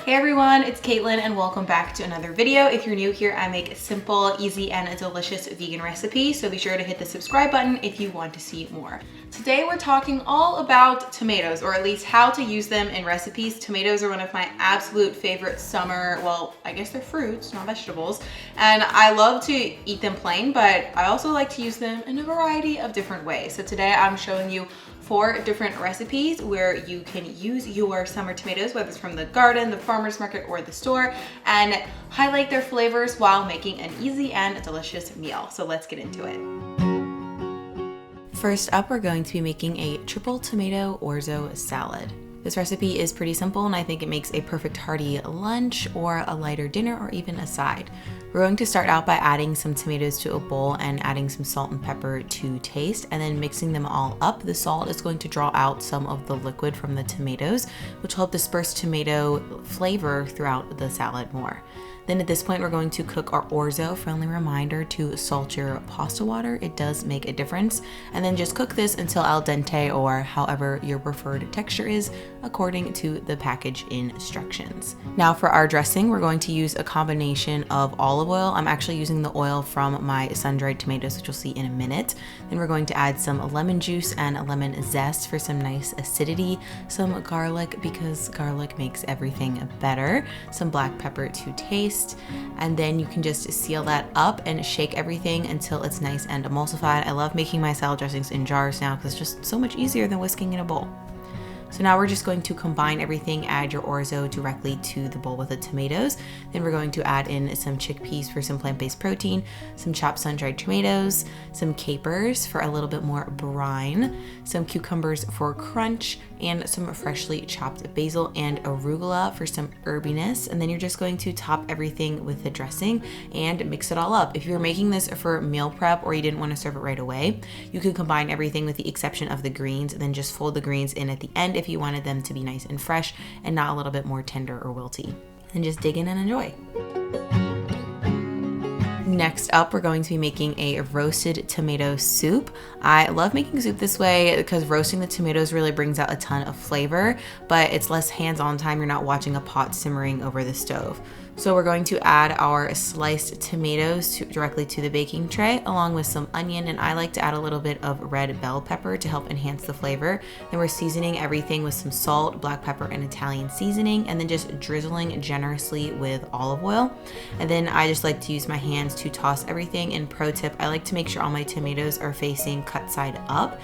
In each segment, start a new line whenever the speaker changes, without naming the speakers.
Hey everyone, it's Caitlin and welcome back to another video. If you're new here, I make simple, easy, and delicious vegan recipes, so be sure to hit the subscribe button if you want to see more. Today we're talking all about tomatoes, or at least how to use them in recipes. Tomatoes are one of my absolute favorite summer, well, I guess they're fruits, not vegetables, and I love to eat them plain, but I also like to use them in a variety of different ways. So today I'm showing you 4 different recipes where you can use your summer tomatoes, whether it's from the garden, the farmer's market, or the store, and highlight their flavors while making an easy and delicious meal. So let's get into it. First up, we're going to be making a triple tomato orzo salad. This recipe is pretty simple and I think it makes a perfect hearty lunch or a lighter dinner or even a side. We're going to start out by adding some tomatoes to a bowl and adding some salt and pepper to taste, and then mixing them all up. The salt is going to draw out some of the liquid from the tomatoes, which will help disperse tomato flavor throughout the salad more. Then at this point, we're going to cook our orzo. Friendly reminder to salt your pasta water. It does make a difference. And then just cook this until al dente, or however your preferred texture is, according to the package instructions. Now for our dressing, we're going to use a combination of olive oil. I'm actually using the oil from my sun-dried tomatoes, which you'll see in a minute. Then we're going to add some lemon juice and lemon zest for some nice acidity, some garlic because garlic makes everything better, some black pepper to taste, and then you can just seal that up and shake everything until it's nice and emulsified. I love making my salad dressings in jars now because it's just so much easier than whisking in a bowl. So now we're just going to combine everything, add your orzo directly to the bowl with the tomatoes. Then we're going to add in some chickpeas for some plant-based protein, some chopped sun-dried tomatoes, some capers for a little bit more brine, some cucumbers for crunch, and some freshly chopped basil and arugula for some herbiness. And then you're just going to top everything with the dressing and mix it all up. If you're making this for meal prep or you didn't want to serve it right away, you could combine everything with the exception of the greens, and then just fold the greens in at the end if you wanted them to be nice and fresh and not a little bit more tender or wilty. And just dig in and enjoy. Next up, we're going to be making a roasted tomato soup. I love making soup this way because roasting the tomatoes really brings out a ton of flavor, but it's less hands-on time. You're not watching a pot simmering over the stove. So we're going to add our sliced tomatoes directly to the baking tray, along with some onion, and I like to add a little bit of red bell pepper to help enhance the flavor. Then we're seasoning everything with some salt, black pepper, and Italian seasoning, and then just drizzling generously with olive oil. And then I just like to use my hands to toss everything. And pro tip, I like to make sure all my tomatoes are facing cut side up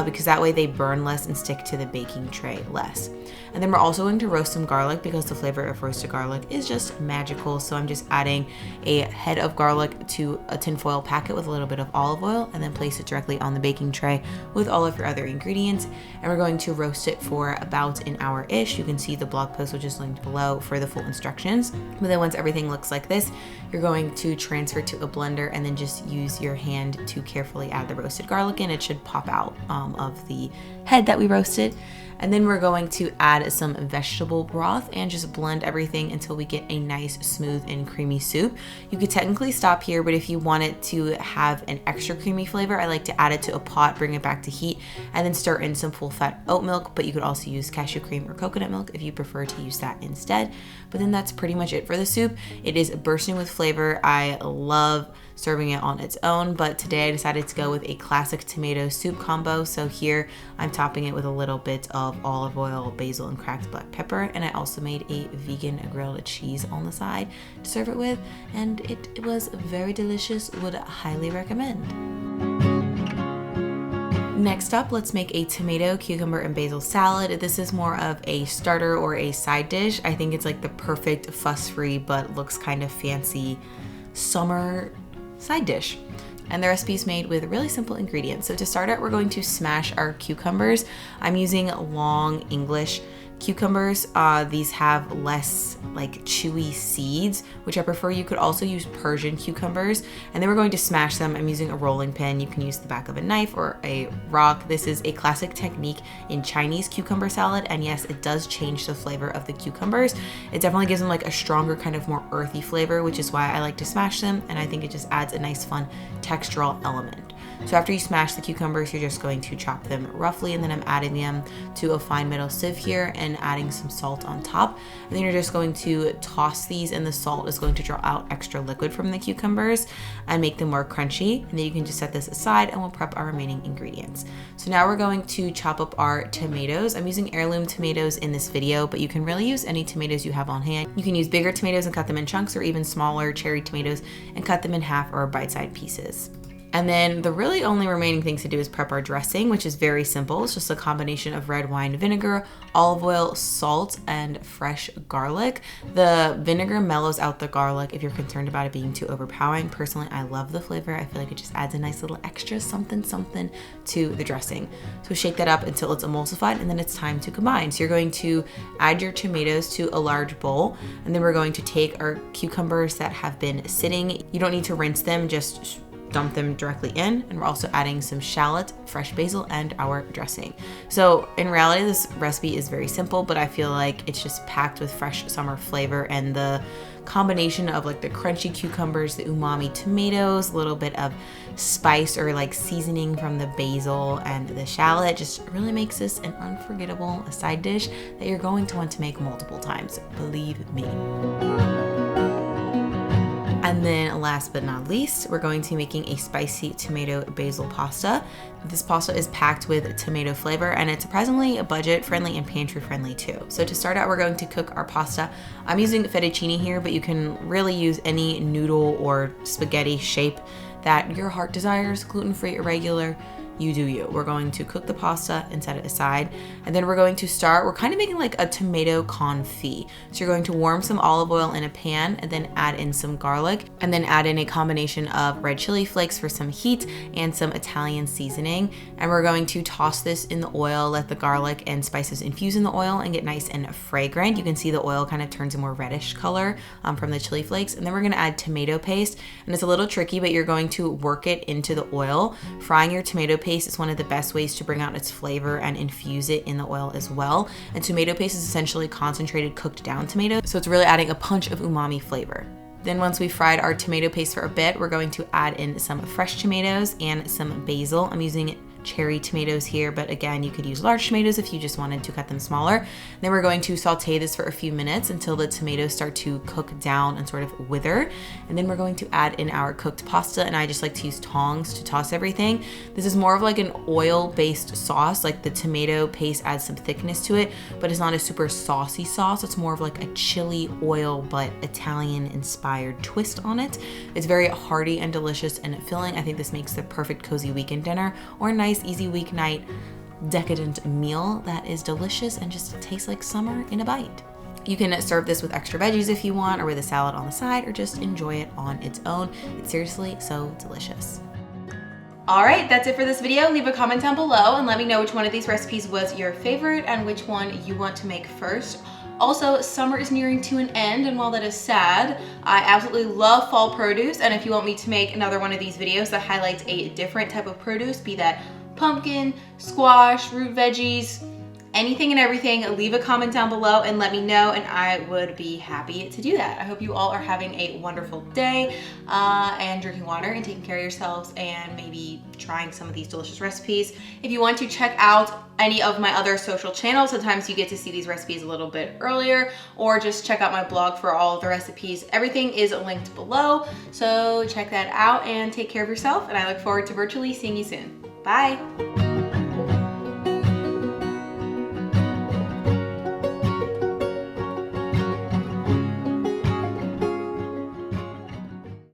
because that way they burn less and stick to the baking tray less. And then we're also going to roast some garlic because the flavor of roasted garlic is just magical. So I'm just adding a head of garlic to a tinfoil packet with a little bit of olive oil, and then place it directly on the baking tray with all of your other ingredients. And we're going to roast it for about an hour-ish. You can see the blog post, which is linked below, for the full instructions. But then once everything looks like this, you're going to transfer to a blender and then just use your hand to carefully add the roasted garlic in. It should pop out of the head that we roasted. And then we're going to add some vegetable broth and just blend everything until we get a nice, smooth, and creamy soup. You could technically stop here, but if you want it to have an extra creamy flavor, I like to add it to a pot, bring it back to heat, and then stir in some full-fat oat milk, but you could also use cashew cream or coconut milk if you prefer to use that instead. But then that's pretty much it for the soup. It is bursting with flavor. I love serving it on its own, but today I decided to go with a classic tomato soup combo. So here I'm topping it with a little bit of olive oil, basil, and cracked black pepper, and I also made a vegan grilled cheese on the side to serve it with, and it was very delicious. Would highly recommend. Next up, let's make a tomato, cucumber, and basil salad. This is more of a starter or a side dish. I think it's like the perfect fuss-free but looks kind of fancy summer side dish. And the recipe is made with really simple ingredients. So to start out, we're going to smash our cucumbers. I'm using long English cucumbers. These have less like chewy seeds, which I prefer. You could also use Persian cucumbers. And then we're going to smash them. I'm using a rolling pin. You can use the back of a knife or a rock. This is a classic technique in Chinese cucumber salad. And yes, it does change the flavor of the cucumbers. It definitely gives them like a stronger, kind of more earthy flavor, which is why I like to smash them. And I think it just adds a nice, fun textural element. So after you smash the cucumbers, you're just going to chop them roughly, and then I'm adding them to a fine metal sieve here and adding some salt on top. And then you're just going to toss these, and the salt is going to draw out extra liquid from the cucumbers and make them more crunchy. And then you can just set this aside and we'll prep our remaining ingredients. So now we're going to chop up our tomatoes. I'm using heirloom tomatoes in this video, but you can really use any tomatoes you have on hand. You can use bigger tomatoes and cut them in chunks, or even smaller cherry tomatoes and cut them in half or bite-sized pieces. And then the really only remaining things to do is prep our dressing, which is very simple. It's just a combination of red wine vinegar, olive oil, salt, and fresh garlic. The vinegar mellows out the garlic if you're concerned about it being too overpowering. Personally, I love the flavor. I feel like it just adds a nice little extra something to the dressing. So shake that up until it's emulsified, and then it's time to combine. So you're going to add your tomatoes to a large bowl, and then we're going to take our cucumbers that have been sitting. You don't need to rinse them, just dump them directly in. And we're also adding some shallot, fresh basil, and our dressing. So in reality, this recipe is very simple, but I feel like it's just packed with fresh summer flavor, and the combination of like the crunchy cucumbers, the umami tomatoes, a little bit of spice or like seasoning from the basil and the shallot just really makes this an unforgettable side dish that you're going to want to make multiple times, believe me. And then last but not least, we're going to be making a spicy tomato basil pasta. This pasta is packed with tomato flavor, and it's surprisingly budget friendly and pantry friendly too. So to start out, we're going to cook our pasta. I'm using fettuccine here, but you can really use any noodle or spaghetti shape that your heart desires, gluten-free, irregular. You do you. We're going to cook the pasta and set it aside. And then we're going to we're kind of making like a tomato confit. So you're going to warm some olive oil in a pan and then add in some garlic, and then add in a combination of red chili flakes for some heat and some Italian seasoning. And we're going to toss this in the oil, let the garlic and spices infuse in the oil and get nice and fragrant. You can see the oil kind of turns a more reddish color from the chili flakes. And then we're going to add tomato paste. And it's a little tricky, but you're going to work it into the oil. Frying your tomato paste is one of the best ways to bring out its flavor and infuse it in the oil as well. And tomato paste is essentially concentrated cooked down tomato, so it's really adding a punch of umami flavor. Then once we fried our tomato paste for a bit, we're going to add in some fresh tomatoes and some basil. I'm using cherry tomatoes here, but again, you could use large tomatoes if you just wanted to cut them smaller. Then we're going to saute this for a few minutes until the tomatoes start to cook down and sort of wither. And then we're going to add in our cooked pasta, and I just like to use tongs to toss everything. This is more of like an oil-based sauce. Like the tomato paste adds some thickness to it, but it's not a super saucy sauce. It's more of like a chili oil, but Italian-inspired twist on it. It's very hearty and delicious and filling. I think this makes the perfect cozy weekend dinner or a nice easy weeknight decadent meal that is delicious and just tastes like summer in a bite. You can serve this with extra veggies if you want, or with a salad on the side, or just enjoy it on its own. It's seriously so delicious. All right, that's it for this video. Leave a comment down below and let me know which one of these recipes was your favorite and which one you want to make first. Also, summer is nearing to an end, and while that is sad, I absolutely love fall produce, and if you want me to make another one of these videos that highlights a different type of produce, be that pumpkin, squash, root veggies, anything and everything, leave a comment down below and let me know, and I would be happy to do that. I hope you all are having a wonderful day and drinking water and taking care of yourselves and maybe trying some of these delicious recipes. If you want to check out any of my other social channels, sometimes you get to see these recipes a little bit earlier, or just check out my blog for all of the recipes. Everything is linked below, so check that out and take care of yourself, and I look forward to virtually seeing you soon. Bye.